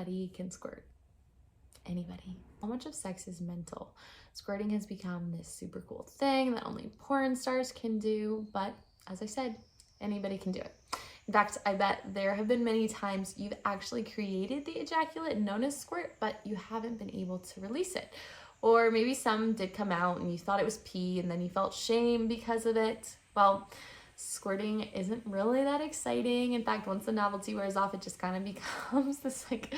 anybody can squirt. Anybody. How much of sex is mental? Squirting has become this super cool thing that only porn stars can do, but as I said, anybody can do it. In fact, I bet there have been many times you've actually created the ejaculate known as squirt, but you haven't been able to release it. Or maybe some did come out and you thought it was pee and then you felt shame because of it. Well, squirting isn't really that exciting. In fact, once the novelty wears off, it just kind of becomes this like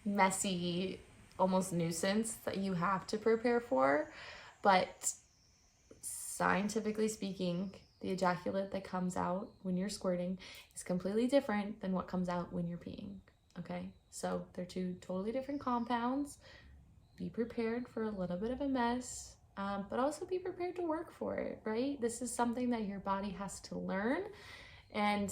messy, almost nuisance that you have to prepare for. But scientifically speaking, the ejaculate that comes out when you're squirting is completely different than what comes out when you're peeing. Okay, so they're two totally different compounds. Be prepared for a little bit of a mess, but also be prepared to work for it, right? This is something that your body has to learn, and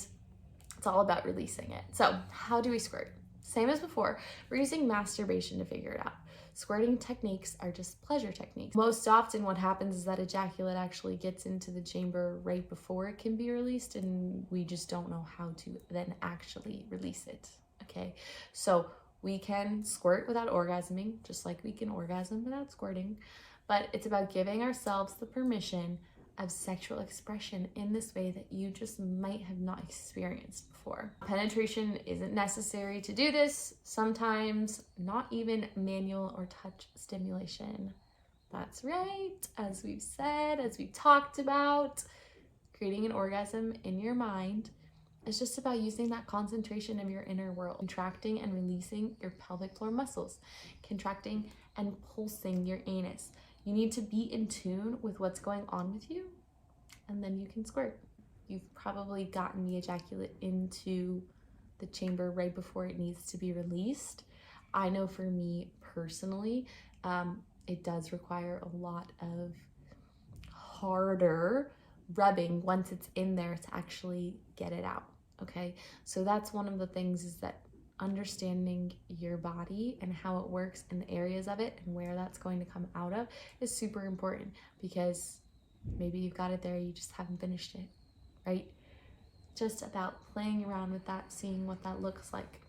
it's all about releasing it. So how do we squirt? Same as before, we're using masturbation to figure it out. Squirting techniques are just pleasure techniques. Most often what happens is that ejaculate actually gets into the chamber right before it can be released, and we just don't know how to then actually release it, okay? So we can squirt without orgasming, just like we can orgasm without squirting, but it's about giving ourselves the permission of sexual expression in this way that you just might have not experienced before. Penetration isn't necessary to do this. Sometimes not even manual or touch stimulation. That's right, as we've said, as we've talked about, creating an orgasm in your mind is just about using that concentration of your inner world, contracting and releasing your pelvic floor muscles, contracting and pulsing your anus. You need to be in tune with what's going on with you, and then you can squirt. You've probably gotten the ejaculate into the chamber right before it needs to be released. I know for me personally, it does require a lot of harder rubbing once it's in there to actually get it out, okay? So that's one of the things, is that understanding your body and how it works and the areas of it and where that's going to come out of is super important, because maybe you've got it there, you just haven't finished it, right? Just about playing around with that, seeing what that looks like.